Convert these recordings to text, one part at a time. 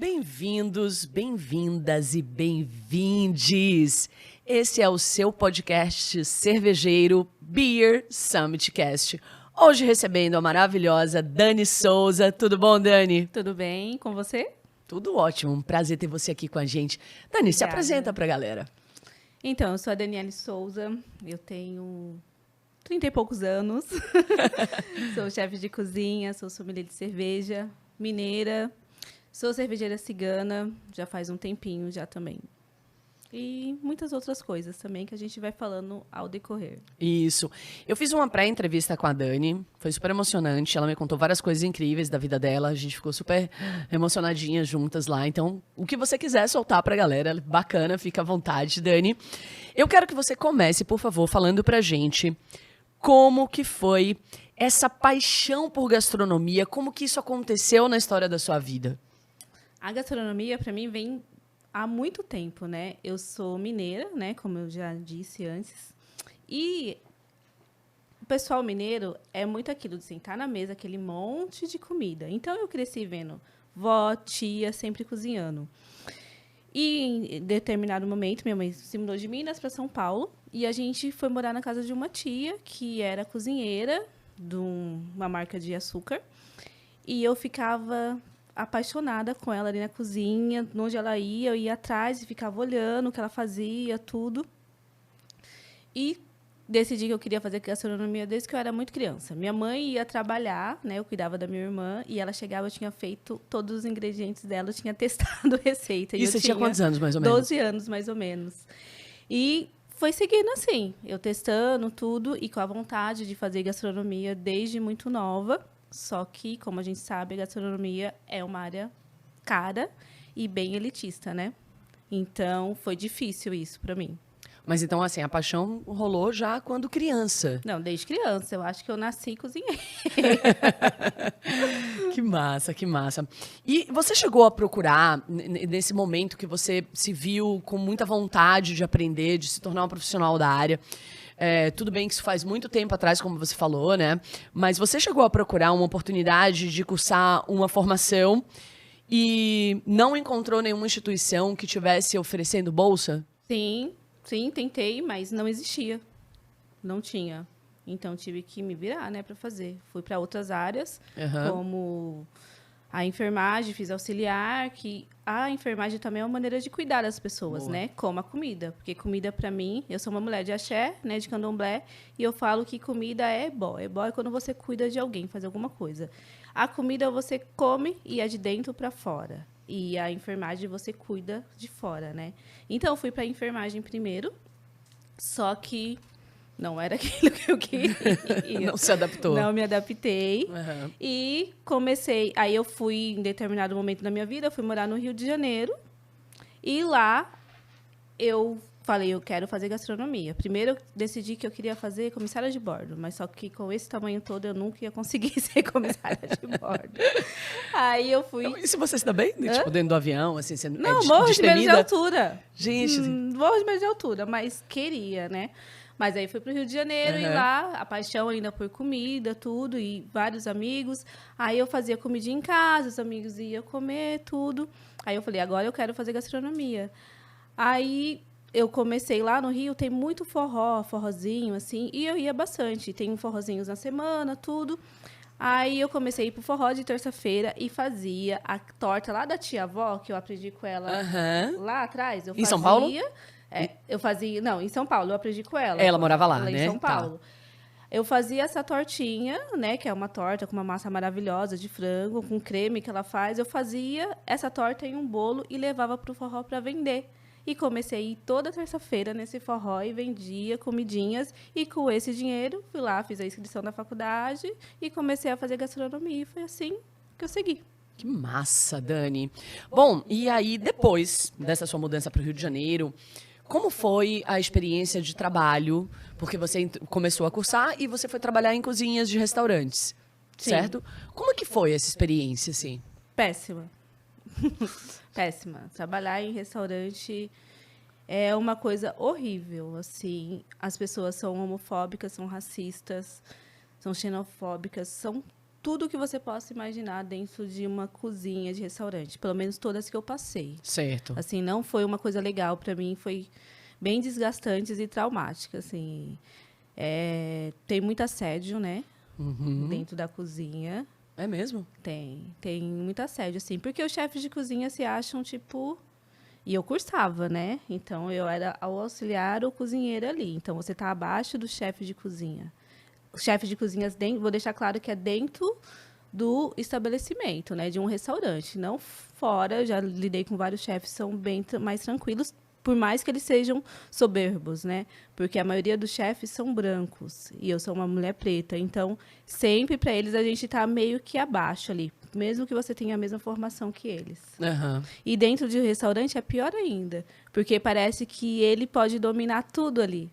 Bem-vindos, bem-vindas e bem-vindes. Esse é o seu podcast cervejeiro Beer Summitcast. Hoje recebendo a maravilhosa Dani Souza. Tudo bom, Dani? Tudo bem com você? Tudo ótimo, um prazer ter você aqui com a gente. Dani, se apresenta pra galera. Então, eu sou a Daniele Souza, eu tenho 30 e poucos anos, sou chefe de cozinha, sou sommelier de cerveja, mineira, sou cervejeira cigana, já faz um tempinho já também. E muitas outras coisas também que a gente vai falando ao decorrer. Isso. Eu fiz uma pré-entrevista com a Dani, foi super emocionante. Ela me contou várias coisas incríveis da vida dela. A gente ficou super emocionadinhas juntas lá. Então, o que você quiser soltar pra galera, bacana, fica à vontade, Dani. Eu quero que você comece, por favor, falando pra gente como que foi essa paixão por gastronomia, como que isso aconteceu na história da sua vida? A gastronomia, para mim, vem há muito tempo, né? Eu sou mineira, né? Como eu já disse antes. E o pessoal mineiro é muito aquilo de sentar na mesa, aquele monte de comida. Então, eu cresci vendo vó, tia, sempre cozinhando. E, em determinado momento, minha mãe se mudou de Minas para São Paulo. E a gente foi morar na casa de uma tia, que era cozinheira de uma marca de açúcar. E eu ficava apaixonada com ela ali na cozinha, onde ela ia, eu ia atrás e ficava olhando o que ela fazia, tudo. E decidi que eu queria fazer gastronomia desde que eu era muito criança. Minha mãe ia trabalhar, né? Eu cuidava da minha irmã, e ela chegava, eu tinha feito todos os ingredientes dela, eu tinha testado receita. E você tinha quantos anos, mais ou menos? 12 anos, mais ou menos. E foi seguindo assim, eu testando tudo e com a vontade de fazer gastronomia desde muito nova. Só que, como a gente sabe, a gastronomia é uma área cara e bem elitista, né? Então, foi difícil isso para mim. Mas então, assim, a paixão rolou já quando criança. Não, desde criança. Eu acho que eu nasci e cozinhei. Que massa, que massa. E você chegou a procurar, nesse momento que você se viu com muita vontade de aprender, de se tornar um profissional da área, tudo bem que isso faz muito tempo atrás, como você falou, né? Mas você chegou a procurar uma oportunidade de cursar uma formação e não encontrou nenhuma instituição que tivesse oferecendo bolsa? Sim, tentei, mas não existia. Não tinha. Então, tive que me virar, né, para fazer. Fui para outras áreas, como a enfermagem, fiz auxiliar, que a enfermagem também é uma maneira de cuidar das pessoas, né? Como a comida. Porque comida, para mim, eu sou uma mulher de axé, né, de candomblé, e eu falo que comida é bó. É bó é quando você cuida de alguém, faz alguma coisa. A comida você come e é de dentro para fora. E a enfermagem você cuida de fora, né? Então, eu fui para a enfermagem primeiro, só que não era aquilo que eu queria. Não se adaptou. Não me adaptei. E comecei. Aí eu fui, em determinado momento da minha vida, eu fui morar no Rio de Janeiro. E lá eu falei, eu quero fazer gastronomia. Primeiro eu decidi que eu queria fazer comissária de bordo, mas só que com esse tamanho todo eu nunca ia conseguir ser comissária de bordo. Aí eu fui. Então, e se você se dá bem? Tipo, dentro do avião, assim, sendo Não, morro de medo de altura. Gente. Morro de medo de altura, mas queria, né? Mas aí fui para o Rio de Janeiro e lá, a paixão ainda por comida, tudo, e vários amigos. Aí eu fazia comidinha em casa, os amigos iam comer, tudo. Aí eu falei, agora eu quero fazer gastronomia. Aí eu comecei lá no Rio, tem muito forrozinho, assim, e eu ia bastante. Tem forrozinhos na semana, tudo. Aí eu comecei a ir pro forró de terça-feira e fazia a torta lá da tia-avó, que eu aprendi com ela lá atrás. Eu em São Paulo? Eu fazia... Não, em São Paulo, eu aprendi com ela. Ela morava lá, ela né? Em São Paulo. Tá. Eu fazia essa tortinha, né? Que é uma torta com uma massa maravilhosa de frango, com creme que ela faz. Eu fazia essa torta em um bolo e levava pro forró para vender. E comecei a ir toda terça-feira nesse forró e vendia comidinhas. E com esse dinheiro, fui lá, fiz a inscrição da faculdade e comecei a fazer gastronomia. E foi assim que eu segui. Que massa, Dani. Bom, e aí, depois dessa sua mudança para o Rio de Janeiro, como foi a experiência de trabalho? Porque você começou a cursar e você foi trabalhar em cozinhas de restaurantes, certo? Como é que foi essa experiência, assim? Péssima. Péssima. Trabalhar em restaurante é uma coisa horrível, assim. As pessoas são homofóbicas, são racistas, são xenofóbicas, são tudo que você possa imaginar dentro de uma cozinha de restaurante. Pelo menos todas que eu passei. Certo. Assim, não foi uma coisa legal para mim, foi bem desgastante e traumática, assim. Tem muito assédio, né? Dentro da cozinha. É mesmo? Tem muito assédio, assim. Porque os chefes de cozinha se acham, tipo... E eu cursava, né? Então, eu era o auxiliar ou cozinheira ali. Então, você está abaixo do chefe de cozinha. Os chefes de cozinhas, vou deixar claro que é dentro do estabelecimento, né? De um restaurante. Não fora, eu já lidei com vários chefes, são bem mais tranquilos, por mais que eles sejam soberbos, né? Porque a maioria dos chefes são brancos e eu sou uma mulher preta. Então, sempre para eles a gente está meio que abaixo ali, mesmo que você tenha a mesma formação que eles. Aham. E dentro de um restaurante é pior ainda, porque parece que ele pode dominar tudo ali.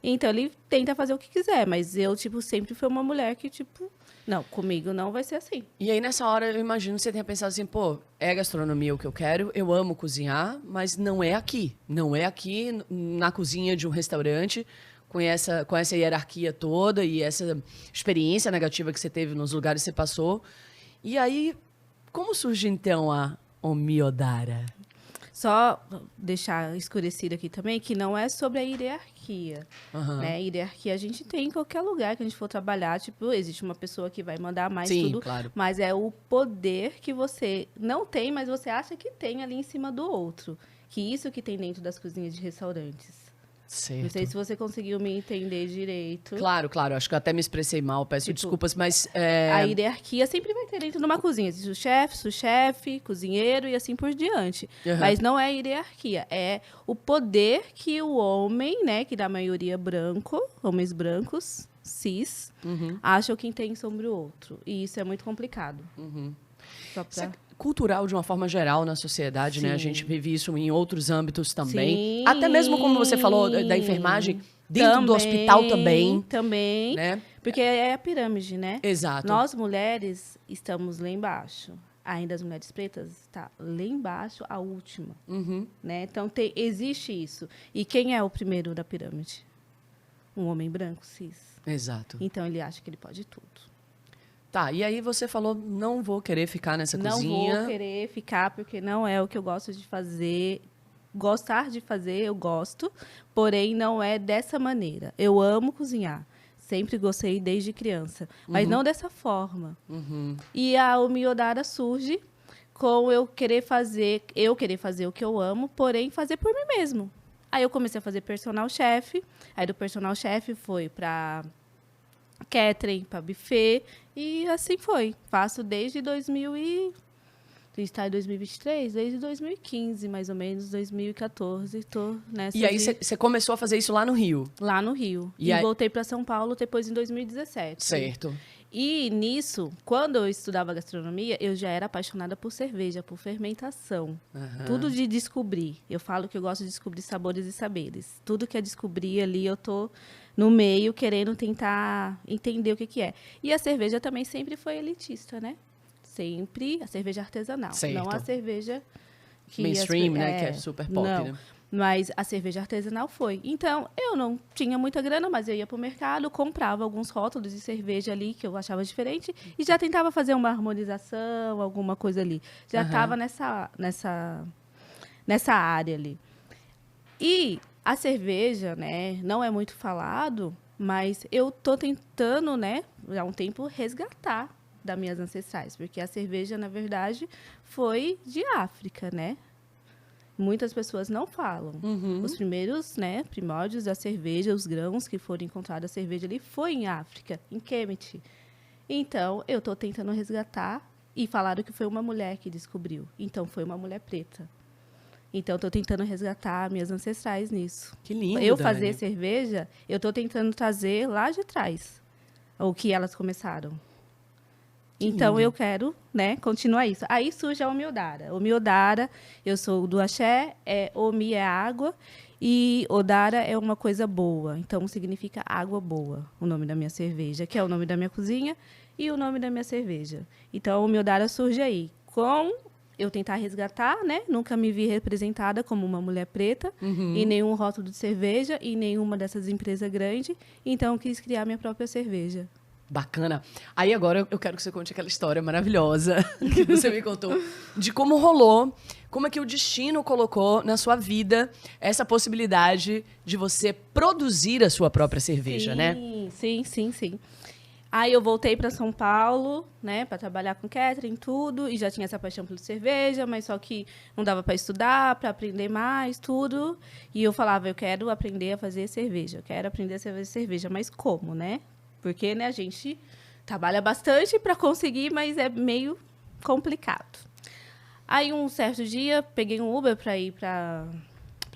Então, ele tenta fazer o que quiser, mas eu, tipo, sempre fui uma mulher que, tipo, não, comigo não vai ser assim. E aí, nessa hora, eu imagino que você tenha pensado assim, pô, é gastronomia o que eu quero, eu amo cozinhar, mas não é aqui. Não é aqui, na cozinha de um restaurante, com essa hierarquia toda e essa experiência negativa que você teve nos lugares que você passou. E aí, como surge, então, a Omiodara? Só deixar escurecido aqui também que não é sobre a hierarquia. Aham. Né? Hierarquia a gente tem em qualquer lugar que a gente for trabalhar. Tipo, existe uma pessoa que vai mandar mais Sim, tudo. claro. Mas é o poder que você não tem, mas você acha que tem ali em cima do outro. Que isso que tem dentro das cozinhas de restaurantes. Certo. Não sei se você conseguiu me entender direito. Claro, claro. Acho que eu até me expressei mal, peço Tipo, desculpas, mas... A hierarquia sempre vai ter dentro de uma cozinha. Existe o chefe, sous-chefe, cozinheiro e assim por diante. Uhum. Mas não é hierarquia. É o poder que o homem, né, que da maioria branco, homens brancos, cis, acham que tem sobre o outro. E isso é muito complicado. Só pra... Isso é cultural de uma forma geral na sociedade, né? A Sim. gente vive isso em outros âmbitos também. Sim. Até mesmo como você falou da enfermagem, dentro do hospital também. Também. Né? Porque é a pirâmide, né? Exato. Nós, mulheres, estamos lá embaixo. Ainda as mulheres pretas está lá embaixo, a última. Né? Então, existe isso. E quem é o primeiro da pirâmide? Um homem branco, cis. Exato. Então, ele acha que ele pode tudo. Tá, e aí você falou, não vou querer ficar nessa Não cozinha. vou querer ficar, porque não é o que eu gosto de fazer. Gostar de fazer, eu gosto. Porém, não é dessa maneira. Eu amo cozinhar. Sempre gostei desde criança. Mas não dessa forma. E a Omiodara surge com eu querer fazer o que eu amo, porém fazer por mim mesmo. Aí eu comecei a fazer personal chef. Aí do personal chef foi para catering, para buffet. E assim foi. Faço desde 2000 e... A gente está em 2023, desde 2015, mais ou menos, 2014. Estou nessa. E aí você começou a fazer isso lá no Rio. Lá no Rio. E E aí... voltei para São Paulo depois em 2017. Certo. E nisso, quando eu estudava gastronomia, eu já era apaixonada por cerveja, por fermentação. Tudo de descobrir. Eu falo que eu gosto de descobrir sabores e saberes. Tudo que é descobrir ali, eu tô no meio querendo tentar entender o que é. E a cerveja também sempre foi elitista, né? Sempre a cerveja artesanal. Certo. Não a cerveja que... Mainstream, né? Que é super pop, não. né? Mas a cerveja artesanal foi. Então, eu não tinha muita grana, mas eu ia para o mercado, comprava alguns rótulos de cerveja ali que eu achava diferente e já tentava fazer uma harmonização, alguma coisa ali. Já estava nessa área ali. E a cerveja, né, não é muito falado, mas eu tô tentando, né, já há um tempo resgatar das minhas ancestrais, porque a cerveja, na verdade, foi de África, né? Muitas pessoas não falam. Os primeiros, né, primórdios da cerveja, os grãos que foram encontrados a cerveja ali, foi em África, em Kemet. Então, eu estou tentando resgatar e falaram que foi uma mulher que descobriu. Então, foi uma mulher preta. Então, estou tentando resgatar minhas ancestrais nisso. Que lindo, eu Dani. fazer cerveja, eu estou tentando trazer lá de trás o que elas começaram. Então, eu quero, né, continuar isso. Aí surge a Omiodara. Omiodara, eu sou do axé, Omi é água, e Odara é uma coisa boa. Então, significa água boa, o nome da minha cerveja, que é o nome da minha cozinha e o nome da minha cerveja. Então, a Omiodara surge aí, com eu tentar resgatar, né? Nunca me vi representada como uma mulher preta em nenhum rótulo de cerveja, em nenhuma dessas empresas grandes. Então, eu quis criar minha própria cerveja. Bacana. Aí agora eu quero que você conte aquela história maravilhosa que você me contou de como rolou, como é que o destino colocou na sua vida essa possibilidade de você produzir a sua própria cerveja, né? Sim. Aí eu voltei para São Paulo, né, para trabalhar com catering, tudo, e já tinha essa paixão pela cerveja, mas só que não dava para estudar, para aprender mais, tudo. E eu falava, eu quero aprender a fazer cerveja, eu quero aprender a fazer cerveja, mas como, né? Porque, né, a gente trabalha bastante para conseguir, mas é meio complicado. Aí, um certo dia, peguei um Uber para ir para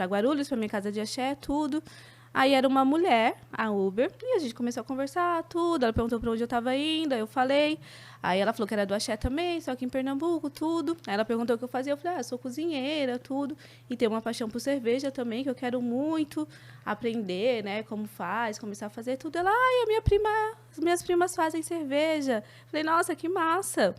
Guarulhos, para minha casa de axé, tudo. Aí era uma mulher, a Uber, e a gente começou a conversar, tudo. Ela perguntou para onde eu estava indo, aí eu falei. Aí ela falou que era do axé também, só que em Pernambuco, tudo. Aí ela perguntou o que eu fazia, eu falei, sou cozinheira, tudo. E tenho uma paixão por cerveja também, que eu quero muito aprender, né, como faz, começar a fazer tudo. Ela, as minhas primas fazem cerveja. Falei, nossa, que massa.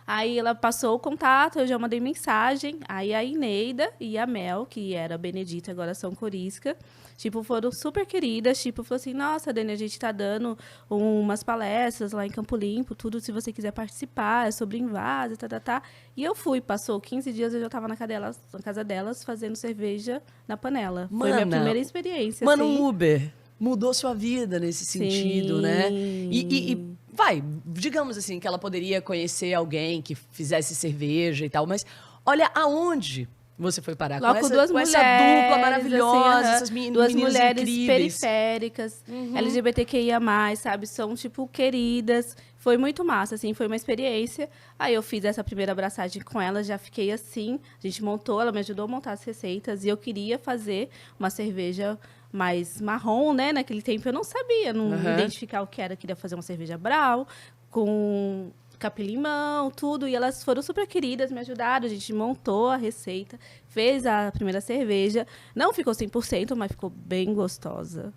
Aí ela passou o contato, eu já mandei mensagem. Aí a Ineida e a Mel, que era a Benedita, agora são Corisca, tipo, foram super queridas. Tipo, falou assim, nossa, Dani, a gente tá dando umas palestras lá em Campo Limpo, tudo, se você quiser participar, é sobre invase, tá. E eu fui, passou 15 dias, eu já tava na casa delas fazendo cerveja na panela. Foi minha primeira experiência, Mano, assim. um Uber mudou sua vida nesse sentido, né? E vai, digamos assim, que ela poderia conhecer alguém que fizesse cerveja e tal, mas olha aonde você foi parar Logo com duas essa mulheres, dupla maravilhosa, assim, essas duas meninas mulheres incríveis. periféricas, LGBTQIA+, sabe? São, tipo, queridas. Foi muito massa, assim, foi uma experiência. Aí eu fiz essa primeira abraçagem com ela, já fiquei assim. A gente montou, ela me ajudou a montar as receitas. E eu queria fazer uma cerveja mais marrom, né? Naquele tempo eu não sabia, não identificar o que era. Eu queria fazer uma cerveja brau, com capim-limão, tudo. E elas foram super queridas, me ajudaram. A gente montou a receita, fez a primeira cerveja. Não ficou 100%, mas ficou bem gostosa,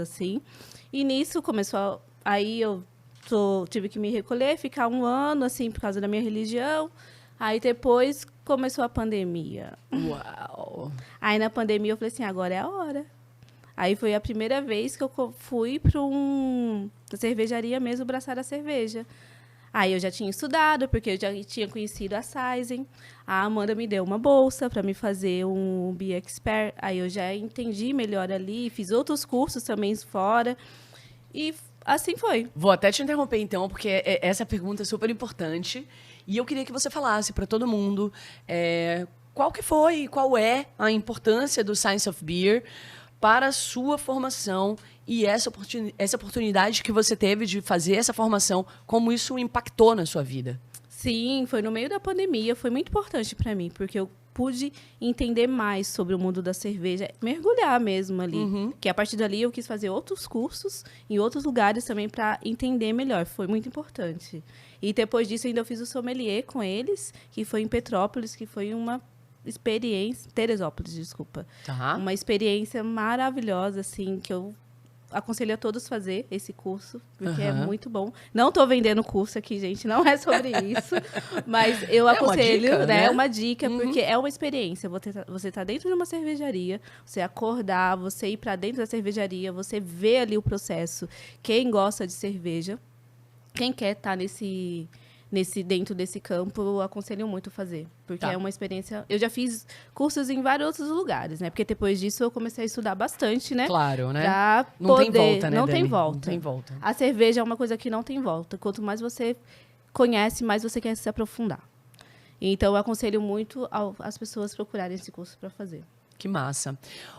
assim. E nisso começou aí eu tive que me recolher, ficar um ano, assim, por causa da minha religião. Aí depois começou a pandemia. Uau! Aí na pandemia eu falei assim, agora é a hora. Aí foi a primeira vez que eu fui para uma cervejaria mesmo, braçar a cerveja. Aí eu já tinha estudado, porque eu já tinha conhecido a Saizen. A Amanda me deu uma bolsa para me fazer um Be Expert. Aí eu já entendi melhor ali, fiz outros cursos também fora. E assim foi. Vou até te interromper então, porque essa pergunta é super importante. E eu queria que você falasse para todo mundo qual é a importância do Science of Beer para a sua formação e essa oportunidade que você teve de fazer essa formação, como isso impactou na sua vida. Sim, foi no meio da pandemia, foi muito importante para mim, porque eu pude entender mais sobre o mundo da cerveja, mergulhar mesmo ali. Que a partir dali eu quis fazer outros cursos em outros lugares também para entender melhor, foi muito importante. E depois disso ainda eu fiz o sommelier com eles, que foi em Petrópolis, que foi uma experiência, Teresópolis, desculpa. Tá. Uma experiência maravilhosa, assim, que eu aconselho a todos fazer esse curso, porque é muito bom. Não estou vendendo curso aqui, gente, não é sobre isso, mas eu aconselho, uma dica, né? Uma dica, porque é uma experiência. Você tá dentro de uma cervejaria, você acordar, você ir para dentro da cervejaria, você vê ali o processo. Quem gosta de cerveja, quem quer estar dentro desse campo, eu aconselho muito fazer, porque é uma experiência. Eu já fiz cursos em vários outros lugares, né? Porque depois disso eu comecei a estudar bastante, né? Claro, né? Não tem volta, né, Não Dani? tem volta. Não tem volta. A cerveja é uma coisa que não tem volta. Quanto mais você conhece, mais você quer se aprofundar. Então eu aconselho muito as pessoas procurarem esse curso para fazer. Que massa.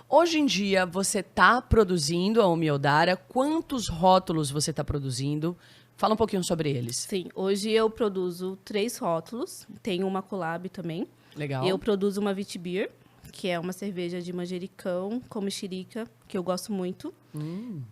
Hoje em dia, você está produzindo a Omiodara. Quantos rótulos você está produzindo? Fala um pouquinho sobre eles. Sim, hoje eu produzo 3 rótulos. Tenho uma collab também. Legal. Eu produzo uma Vitibir, que é uma cerveja de manjericão com mexerica, que eu gosto muito.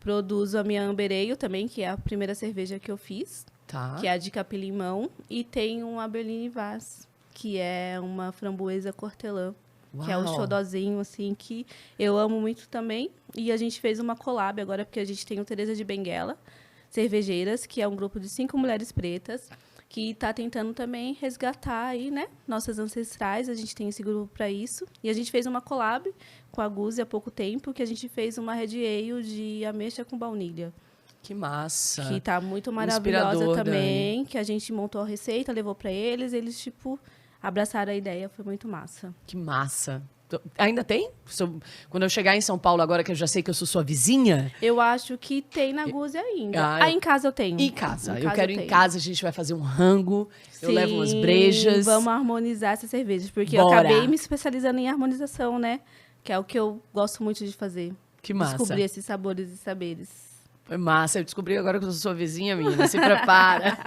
Produzo a minha Amber Ale também, que é a primeira cerveja que eu fiz. Tá. Que é a de capim-limão. E tem um Berline Vaz, que é uma framboesa hortelã. Que é o xodozinho, assim, que eu amo muito também. E a gente fez uma collab agora, porque a gente tem o Teresa de Benguela Cervejeiras, que é um grupo de 5 mulheres pretas, que está tentando também resgatar aí, né, nossas ancestrais. A gente tem esse grupo para isso. E a gente fez uma collab com a Guzi há pouco tempo, que a gente fez uma Red Ale de ameixa com baunilha. Que massa. Que tá muito maravilhosa Inspirador, também. Que a gente montou a receita, levou pra eles. Eles, tipo, abraçaram a ideia. Foi muito massa. Que massa. Ainda tem? Quando eu chegar em São Paulo agora, que eu já sei que eu sou sua vizinha... Eu acho que tem na Gúzia ainda. Ah, Em casa eu tenho. Em casa. Eu quero eu em tenho. casa, a gente vai fazer um rango, eu Sim, levo umas brejas. Vamos harmonizar essas cervejas. Porque Bora. eu acabei me especializando em harmonização, né? Que é o que eu gosto muito de fazer. Que massa. Descobrir esses sabores e saberes. Foi massa. Eu descobri agora que eu sou sua vizinha, menina. Se prepara.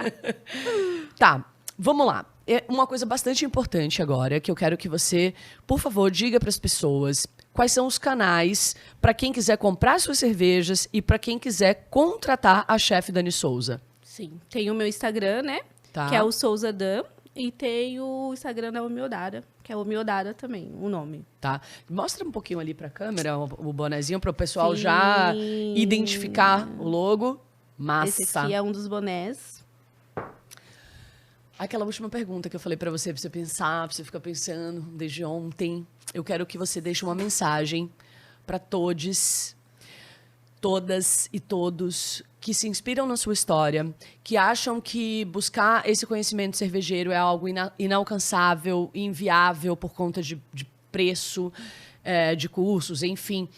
Tá, vamos lá. É uma coisa bastante importante agora, que eu quero que você, por favor, diga para as pessoas quais são os canais para quem quiser comprar suas cervejas e para quem quiser contratar a chefe Dani Souza. Sim. Tem o meu Instagram, né? Tá. Que é o Souza Dan. E tem o Instagram da Omiodara, que é Omiodara também, o nome. Tá. Mostra um pouquinho ali para a câmera o bonezinho para o pessoal Sim. já identificar o logo. Massa. Esse aqui é um dos bonés. Aquela última pergunta que eu falei para você pensar, pra você ficar pensando desde ontem. Eu quero que você deixe uma mensagem para todos, todas e todos que se inspiram na sua história, que acham que buscar esse conhecimento cervejeiro é algo inalcançável, inviável por conta de preço, de cursos, enfim.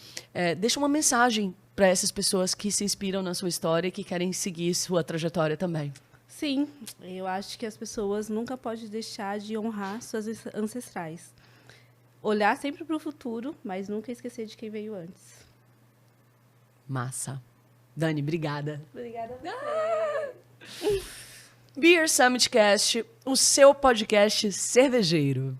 Deixa uma mensagem para essas pessoas que se inspiram na sua história e que querem seguir sua trajetória também. Sim, eu acho que as pessoas nunca podem deixar de honrar suas ancestrais. Olhar sempre para o futuro, mas nunca esquecer de quem veio antes. Massa. Dani, obrigada. Obrigada a você. Beer Summit Cast, o seu podcast cervejeiro.